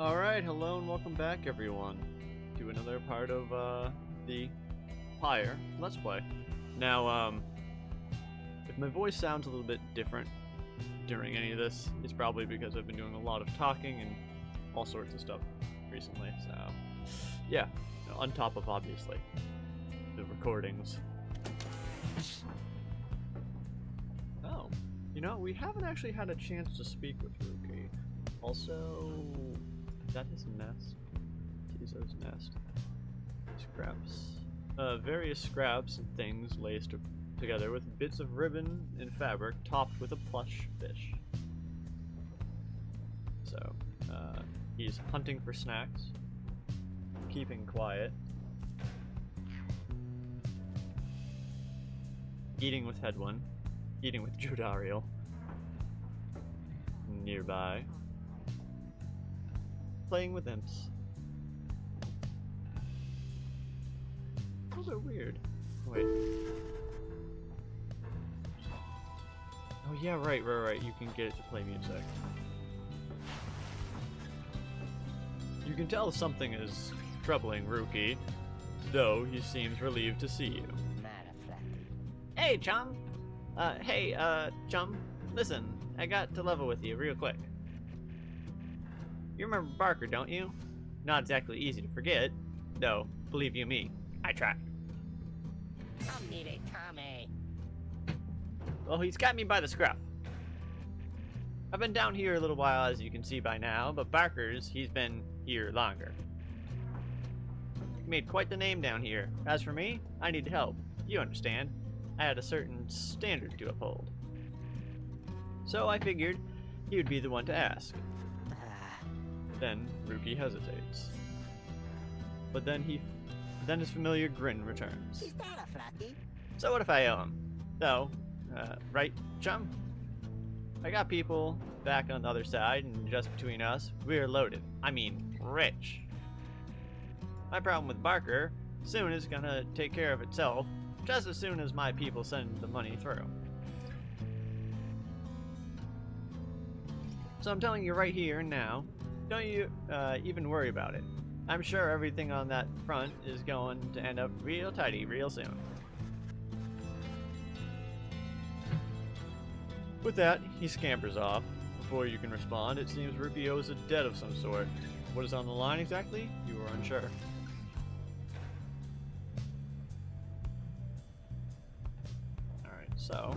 Alright, hello and welcome back everyone to another part of the Pyre Let's Play. Now, if my voice sounds a little bit different during any of this, it's probably because I've been doing a lot of talking and all sorts of stuff recently, so yeah, on top of obviously the recordings. Oh, we haven't actually had a chance to speak with Ruki. Also, is that his nest? Tizo's nest. Scraps. Various scraps and things laced together with bits of ribbon and fabric topped with a plush fish. So, he's hunting for snacks, keeping quiet, eating with Hedwin, eating with Judariel, nearby, playing with imps. Those are weird. Wait. Oh yeah, right. You can get it to play music. You can tell something is troubling Ruki, though he seems relieved to see you. Hey, chum! Chum, listen, I got to level with you real quick. You remember Barker, don't you? Not exactly easy to forget, though, believe you me, I tried. Tommy. Well, he's got me by the scruff. I've been down here a little while, as you can see by now, but he's been here longer. He made quite the name down here. As for me, I need help. You understand. I had a certain standard to uphold. So I figured he would be the one to ask. Then Ruki hesitates. But then his familiar grin returns. Is that a flatty? So what if I owe him? Though, right, chum? I got people back on the other side, and just between us, we're loaded. I mean, rich. My problem with Barker soon is gonna take care of itself, just as soon as my people send the money through. So I'm telling you right here and now, don't you even worry about it. I'm sure everything on that front is going to end up real tidy real soon. With that, he scampers off. Before you can respond, it seems Ruki owes a debt of some sort. What is on the line exactly? You are unsure. Alright, so...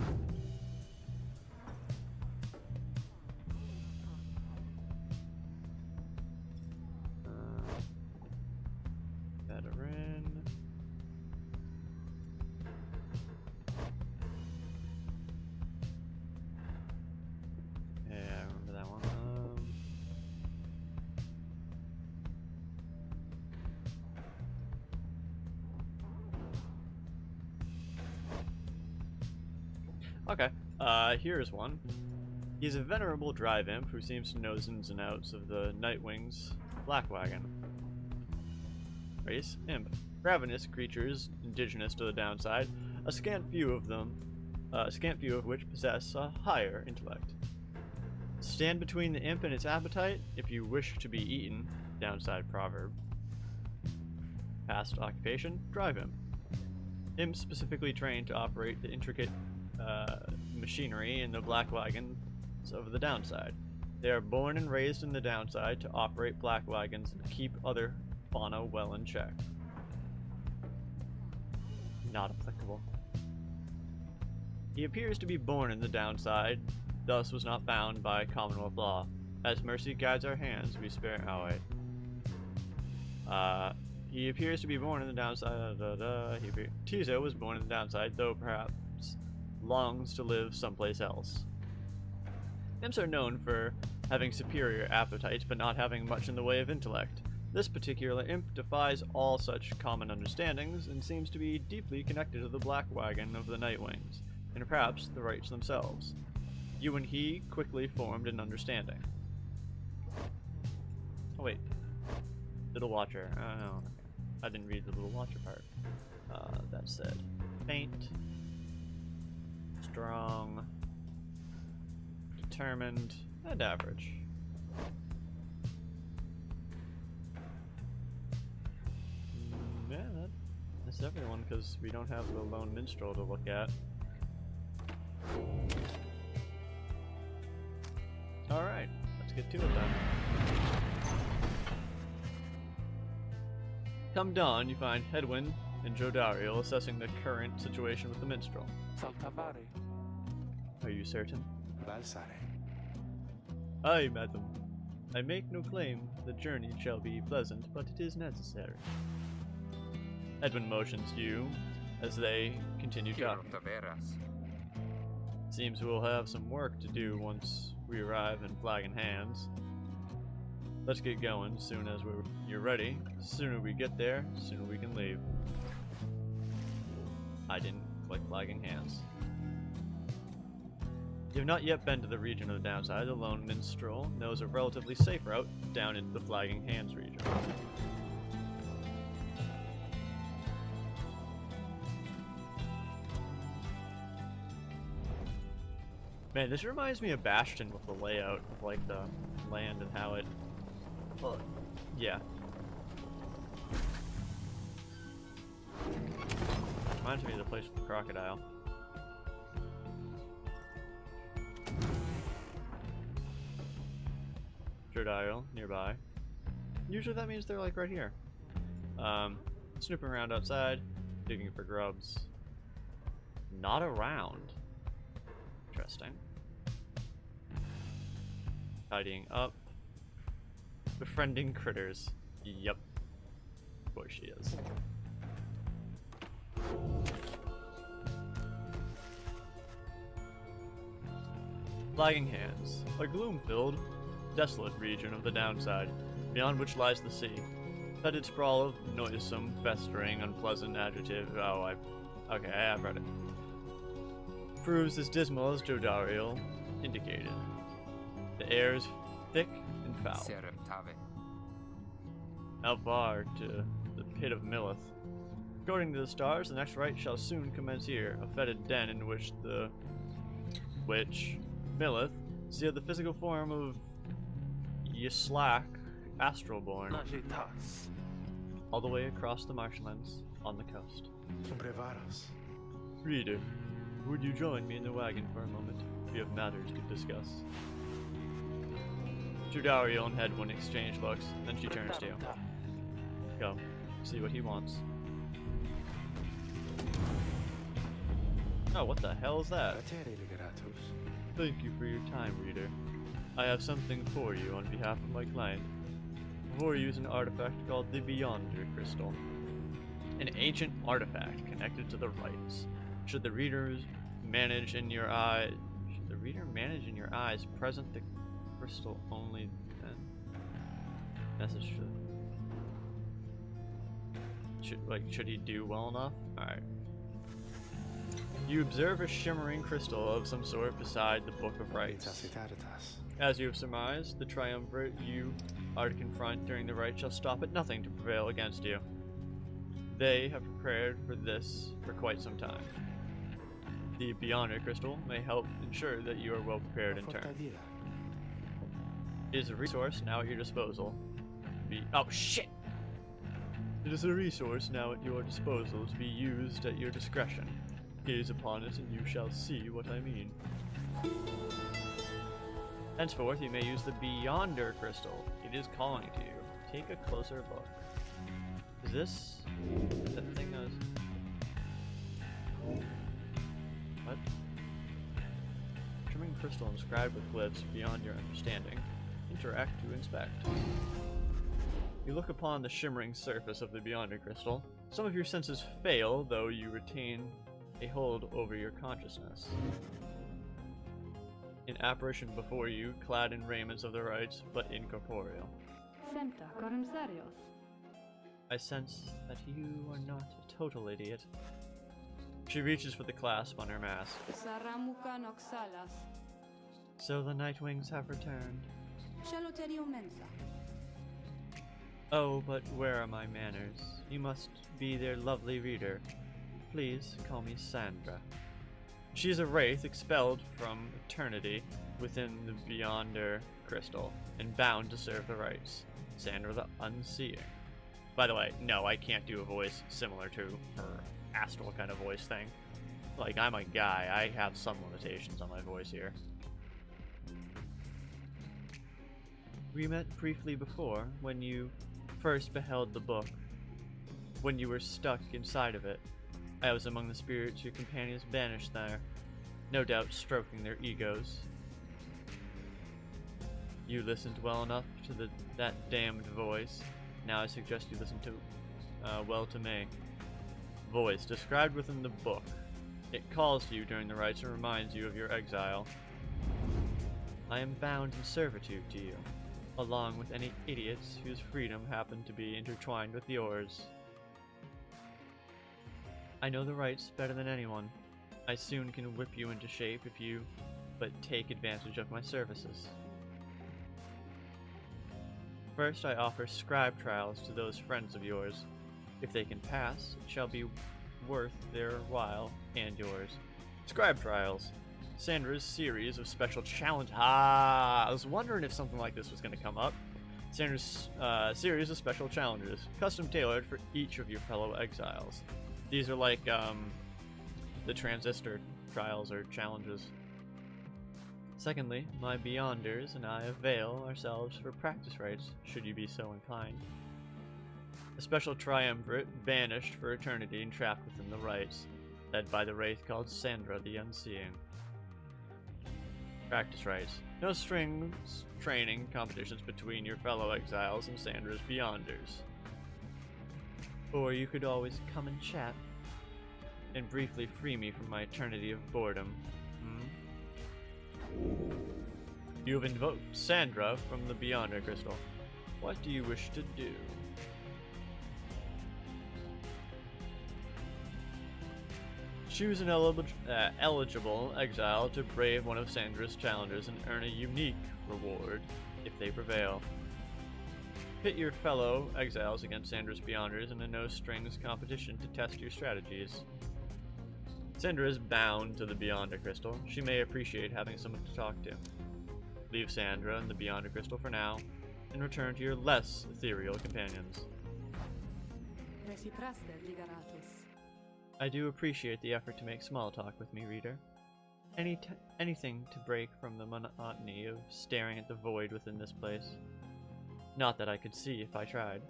veteran... Yeah, I remember that one. Okay, here's one. He's a venerable drive imp who seems to know ins and outs of the Nightwing's Black Wagon. Race, imp. Ravenous creatures indigenous to the downside, a scant few of which possess a higher intellect. Stand between the imp and its appetite if you wish to be eaten. Downside proverb. Past occupation, drive imp. Imp specifically trained to operate the intricate machinery in the black wagons of the downside. They are born and raised in the downside to operate black wagons and keep other fauna well in check. Not applicable. He appears to be born in the downside, thus was not bound by Commonwealth law. As mercy guides our hands, we spare. Oh wait. He appears to be born in the downside. Tizo was born in the downside, though perhaps longs to live someplace else. Imps are known for having superior appetites, but not having much in the way of intellect. This particular imp defies all such common understandings and seems to be deeply connected to the Black Wagon of the Nightwings, and perhaps the Rites themselves. You and he quickly formed an understanding. Oh wait. Little Watcher. Oh no. I didn't read the Little Watcher part. That said. Faint. Strong. Determined. And average. That's everyone, because we don't have the lone minstrel to look at. Alright, let's get to it then. Come dawn, you find Hedwyn and Jodariel assessing the current situation with the minstrel. Saltavare, Are you certain? balsare. Aye, madam. I make no claim the journey shall be pleasant, but it is necessary. Edwin motions you as they continue talking. Seems we'll have some work to do once we arrive in Flag in Hands. Let's get going as soon as you're ready. The sooner we get there, the sooner we can leave. I didn't click Flag in Hands. You have not yet been to the region of the downside. The lone minstrel knows a relatively safe route down into the Flagging Hands region. Man, this reminds me of Bastion with the layout of like the land and how it. Well, yeah. Reminds me of the place with the crocodile. Jodariel nearby. Usually that means they're like right here. Snooping around outside, digging for grubs. Not around. Interesting. Tidying up. Befriending critters. Yep. Of course she is. Flagging Hands. A gloom-filled, desolate region of the downside, beyond which lies the sea. Fetid sprawl of noisome, festering, unpleasant adjective. Oh, okay, I have read it. Proves as dismal as Jodariel indicated. The air is thick and foul. How far to the pit of Millith? According to the stars, the next rite shall soon commence here, a fetid den in which the witch Millith sealed the physical form of Yislak, Astralborn, all the way across the marshlands on the coast. Reader, would you join me in the wagon for a moment? We have matters to discuss. Jodariel and Hedwyn exchange looks, then she turns to you. Go, see what he wants. Oh, what the hell is that? Thank you for your time, reader. I have something for you on behalf of my client. Before you is an artifact called the Beyonder Crystal. An ancient artifact connected to the rites. Should the reader manage in your eyes present the crystal only then? Message should he do well enough? Alright. You observe a shimmering crystal of some sort beside the Book of Rites. As you have surmised, the triumvirate you are to confront during the rite shall stop at nothing to prevail against you. They have prepared for this for quite some time. The Beyonder Crystal may help ensure that you are well prepared in turn. It is a resource now at your disposal. Oh shit! It is a resource now at your disposal to be used at your discretion. Gaze upon it and you shall see what I mean. Henceforth, you may use the Beyonder Crystal. It is calling to you. Take a closer look. Is this the thing I was... What? Trimming crystal inscribed with glyphs beyond your understanding. Interact to inspect. You look upon the shimmering surface of the Beyonder Crystal. Some of your senses fail, though you retain a hold over your consciousness. An apparition before you, clad in raiments of the rites, but incorporeal. I sense that you are not a total idiot. She reaches for the clasp on her mask. So the Nightwings have returned. Oh, but where are my manners? You must be their lovely reader. Please call me Sandra. She is a wraith expelled from eternity within the Beyonder Crystal and bound to serve the rites. Sandra the Unseeing. By the way, no, I can't do a voice similar to her astral kind of voice thing. Like, I'm a guy. I have some limitations on my voice here. We met briefly before, when you first beheld the book. When you were stuck inside of it, I was among the spirits your companions banished there, no doubt stroking their egos. You listened well enough to that damned voice. Now I suggest you listen to, well to me. Voice, described within the book. It calls to you during the rites and reminds you of your exile. I am bound in servitude to you, along with any idiots whose freedom happened to be intertwined with yours. I know the rites better than anyone. I soon can whip you into shape if you but take advantage of my services. First, I offer scribe trials to those friends of yours. If they can pass, it shall be worth their while and yours. Scribe trials. Sandra's series of special challenge. I was wondering if something like this was going to come up. Sandra's series of special challenges, custom tailored for each of your fellow exiles. These are like the Transistor trials or challenges. Secondly, my Beyonders and I avail ourselves for practice rites, should you be so inclined. A special triumvirate banished for eternity and trapped within the rites, led by the wraith called Sandra the Unseeing. Practice rites. No strings training competitions between your fellow exiles and Sandra's Beyonders. Or you could always come and chat, and briefly free me from my eternity of boredom. You have invoked Sandra from the Beyonder Crystal. What do you wish to do? Choose an eligible exile to brave one of Sandra's challenges and earn a unique reward if they prevail. Pit your fellow exiles against Sandra's Beyonders in a no-strings competition to test your strategies. Sandra is bound to the Beyonder Crystal. She may appreciate having someone to talk to. Leave Sandra and the Beyonder Crystal for now, and return to your less ethereal companions. I do appreciate the effort to make small talk with me, reader. Anything to break from the monotony of staring at the void within this place. Not that I could see if I tried.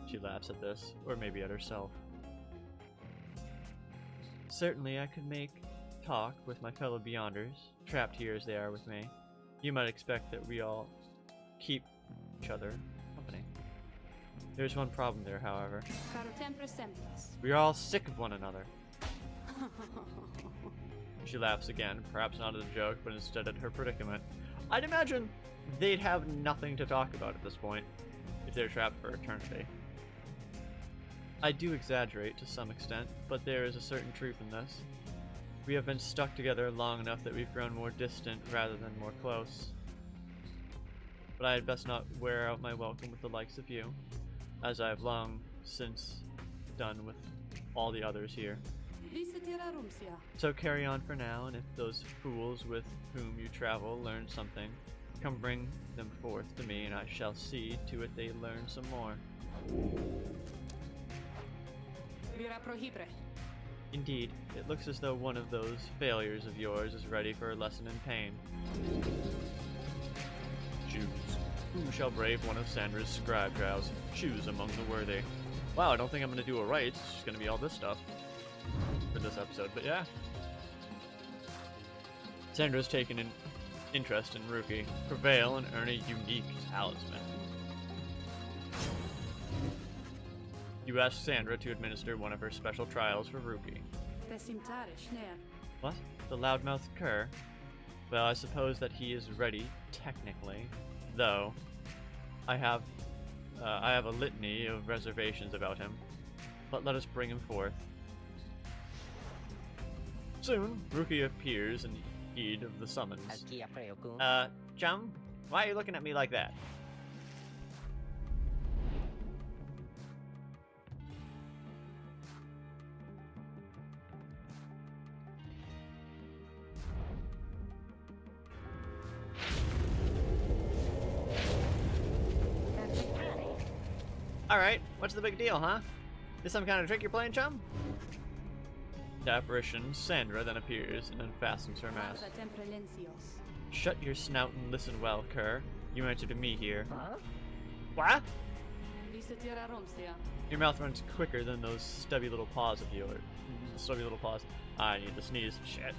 She laughs at this, or maybe at herself. Certainly I could make talk with my fellow Beyonders, trapped here as they are with me. You might expect that we all keep each other company. There's one problem there, however. We are all sick of one another. She laughs again, perhaps not at a joke, but instead at her predicament. I'd imagine they'd have nothing to talk about at this point, if they're trapped for eternity. I do exaggerate to some extent, but there is a certain truth in this. We have been stuck together long enough that we've grown more distant rather than more close. But I had best not wear out my welcome with the likes of you, as I have long since done with all the others here. So carry on for now, and if those fools with whom you travel learn something, come bring them forth to me, and I shall see to it they learn some more. Indeed, it looks as though one of those failures of yours is ready for a lesson in pain. Choose. Who shall brave one of Sandra's scribe trials? Choose among the worthy. Wow, I don't think I'm going to do a right. It's just going to be all this stuff for this episode, but yeah. Sandra's taken an interest in Rookie. Prevail and earn a unique talisman. You ask Sandra to administer one of her special trials for Rookie. What? The loudmouth cur? Well, I suppose that he is ready, technically. Though, I have a litany of reservations about him. But let us bring him forth. Soon, Rookie appears in heed of the summons. Chum? Why are you looking at me like that? Alright, what's the big deal, huh? Is some kind of trick you're playing, chum? The apparition, Sandra, then appears and unfastens her mask. Shut your snout and listen well, cur. You answer to me here. Huh? What? Your mouth runs quicker than those stubby little paws of yours. Stubby little paws. I need to sneeze. Shit.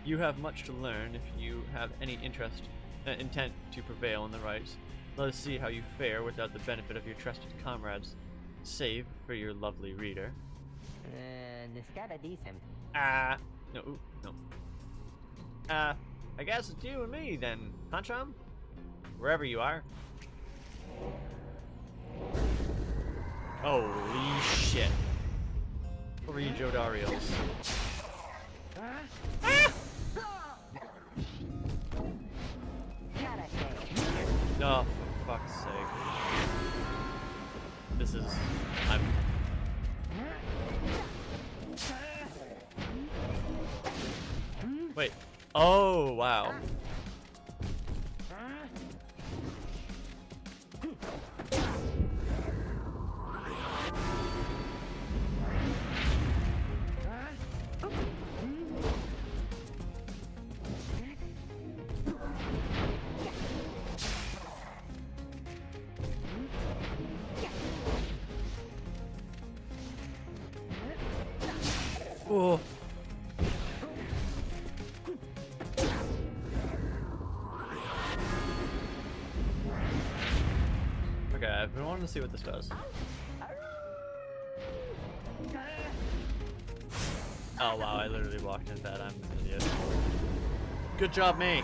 You have much to learn if you have any intent to prevail in the rites. Let us see how you fare without the benefit of your trusted comrades. Save for your lovely reader. This kinda decent. No, ooh, no. I guess it's you and me then, huh, chum? Wherever you are. Holy shit. Over you, Joe Dariels. Oh, for fuck's sake. This is... Wait. Oh, wow. Oh. Okay, I've been wanting to see what this does. Oh wow, I literally walked into that. I'm an idiot. Good job, me.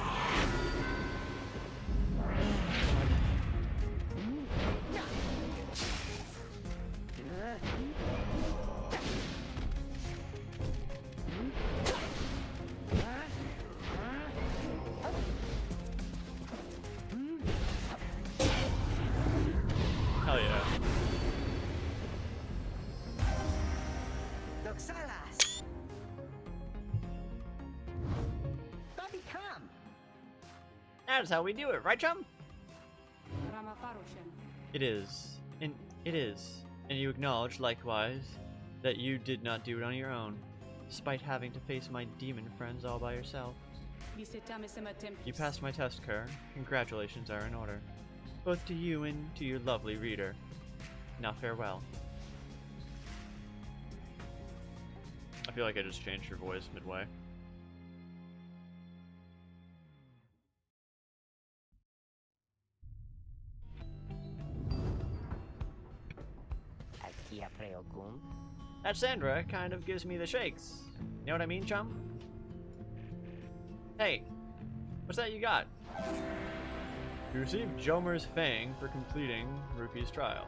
Hell yeah. Bobby, come! That's how we do it, right, chum? It is. And it is. And you acknowledge, likewise, that you did not do it on your own, despite having to face my demon friends all by yourself. You passed my test, Kerr. Congratulations are in order. Both to you and to your lovely reader. Now farewell. I feel like I just changed your voice midway. That Sandra kind of gives me the shakes. You know what I mean, chum? Hey, what's that you got? You received Jomer's Fang for completing Ruki's trial.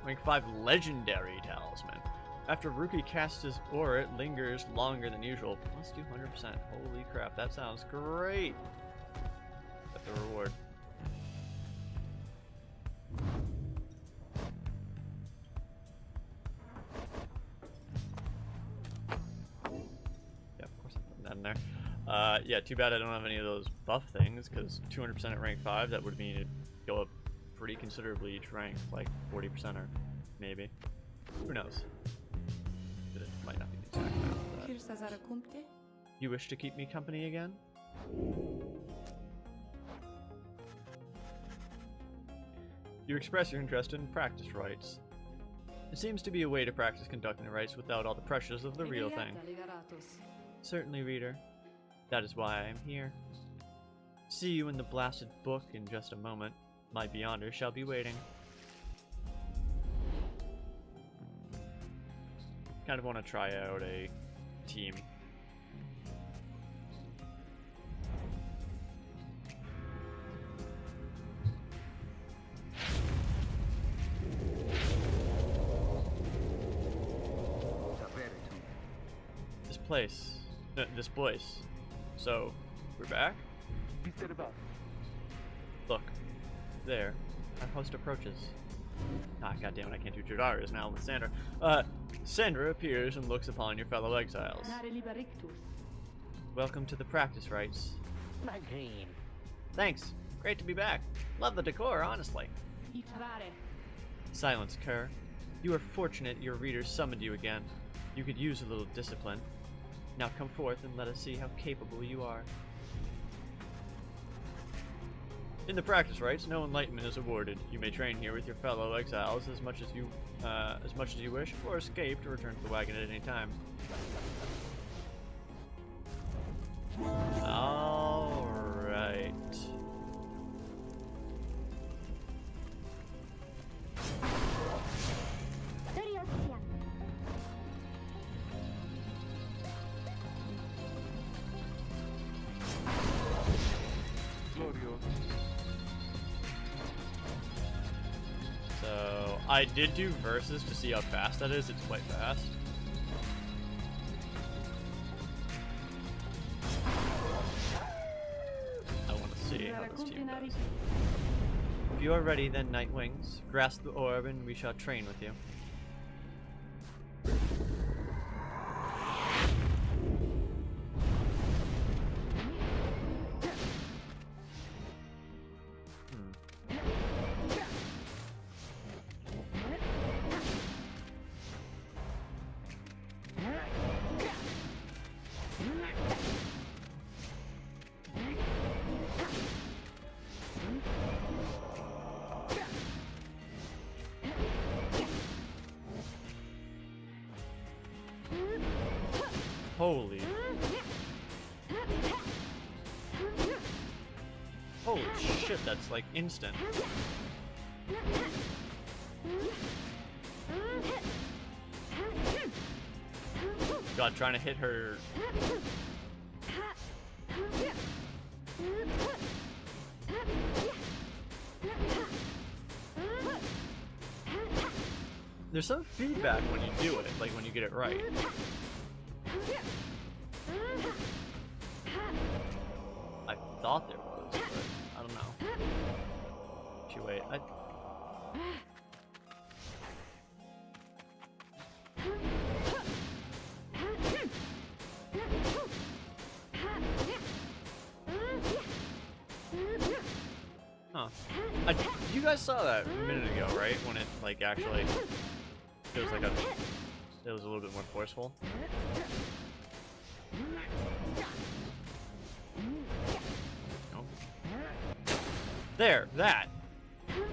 Rank 5 Legendary Talisman. After Ruki casts his aura, it lingers longer than usual. Plus 200%. Holy crap, that sounds great. Got the reward. Yeah, of course I put that in there. Yeah, too bad I don't have any of those buff things, because 200% at rank 5, that would mean it'd go up pretty considerably each rank, like 40% or maybe. Who knows? It might not be the exact math of that. You wish to keep me company again? You express your interest in practice rites. It seems to be a way to practice conducting the rites without all the pressures of the real thing. Certainly, reader. That is why I am here. See you in the blasted book in just a moment. My Beyonder shall be waiting. Kind of want to try out a team. This place. So, we're back? Look, there. Our host approaches. Ah, goddammit, I can't do Jodarius now with Sandra. Sandra appears and looks upon your fellow exiles. Welcome to the practice rites. My dream. Thanks. Great to be back. Love the decor, honestly. Silence, Kerr. You are fortunate your readers summoned you again. You could use a little discipline. Now come forth and let us see how capable you are. In the practice rites, no enlightenment is awarded. You may train here with your fellow exiles as much as you wish, or escape to return to the wagon at any time. All right. So I did do verses to see how fast that is. It's quite fast. I want to see how this team does. If you are ready, then Night Wings, grasp the orb and we shall train with you. Holy. Holy shit, that's like instant. God, trying to hit her. There's some feedback when you do it, like when you get it right. I thought there was, but I don't know. Actually, wait. Huh. You guys saw that a minute ago, right? When it, like, actually... It was like a... It was a little bit more forceful. No. There! That! I'm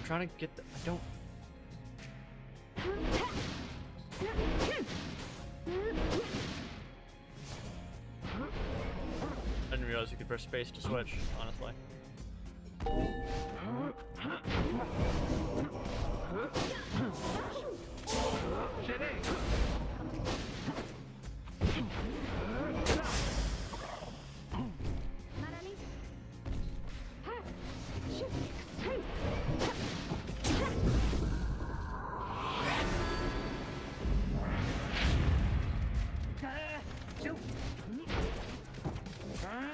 trying to get the... I don't... I didn't realize you could press space to switch, honestly.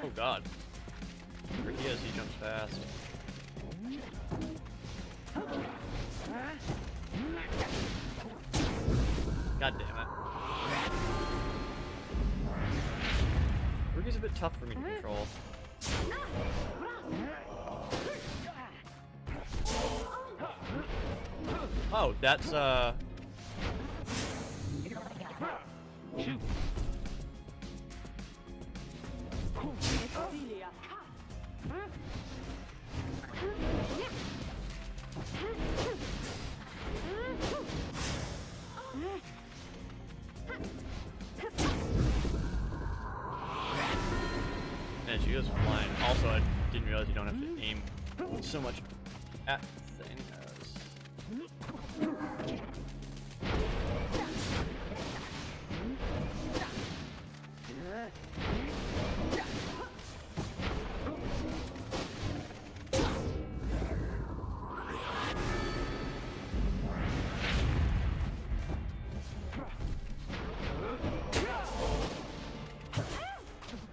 Oh god. Where he is, he jumps fast. God damn it. Ruby's a bit tough for me to control. Oh, that's man, she goes flying. Also, I didn't realize you don't have to aim so much at the thing as...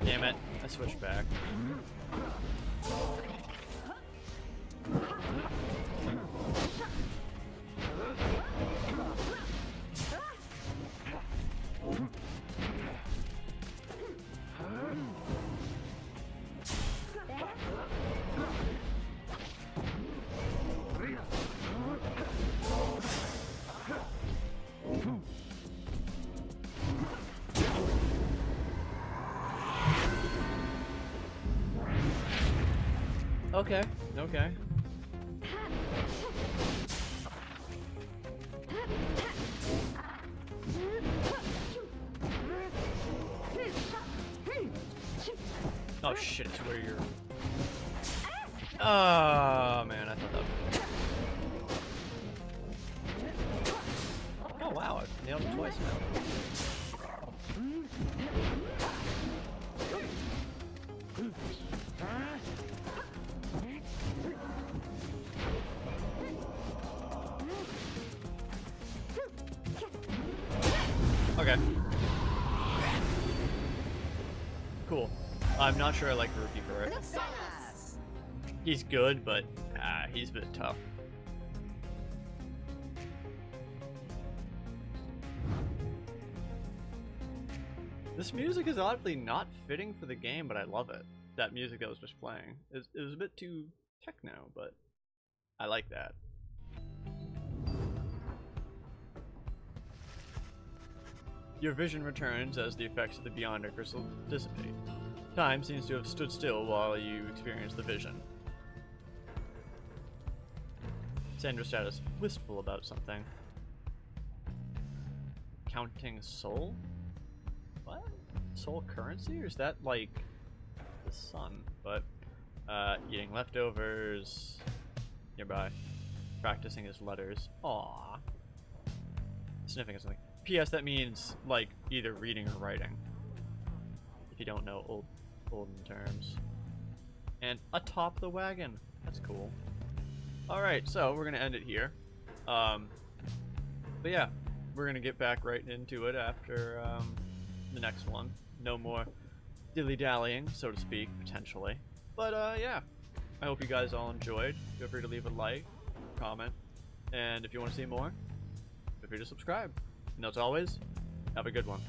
Damn it, I switched back. Okay, okay. Oh shit, it's where you're... Oh man, I thought that was... Oh wow, I nailed it twice now. Okay. Cool. I'm not sure I like the rookie for it. He's good, but he's a bit tough. This music is oddly not fitting for the game, but I love it. That music that was just playing. It was a bit too techno, but I like that. Your vision returns as the effects of the Beyonder crystal dissipate. Time seems to have stood still while you experience the vision. Sandra's status wistful about something. Counting soul? What? Soul currency? Or is that like the sun? But eating leftovers nearby. Practicing his letters. Aww. Sniffing at something. P.S. that means like either reading or writing. If you don't know olden terms. And atop the wagon. That's cool. Alright, so we're gonna end it here. But yeah, we're gonna get back right into it after the next one. No more dilly-dallying, so to speak, potentially. But yeah, I hope you guys all enjoyed. Feel free to leave a like, comment, and if you want to see more, feel free to subscribe. And as always, have a good one.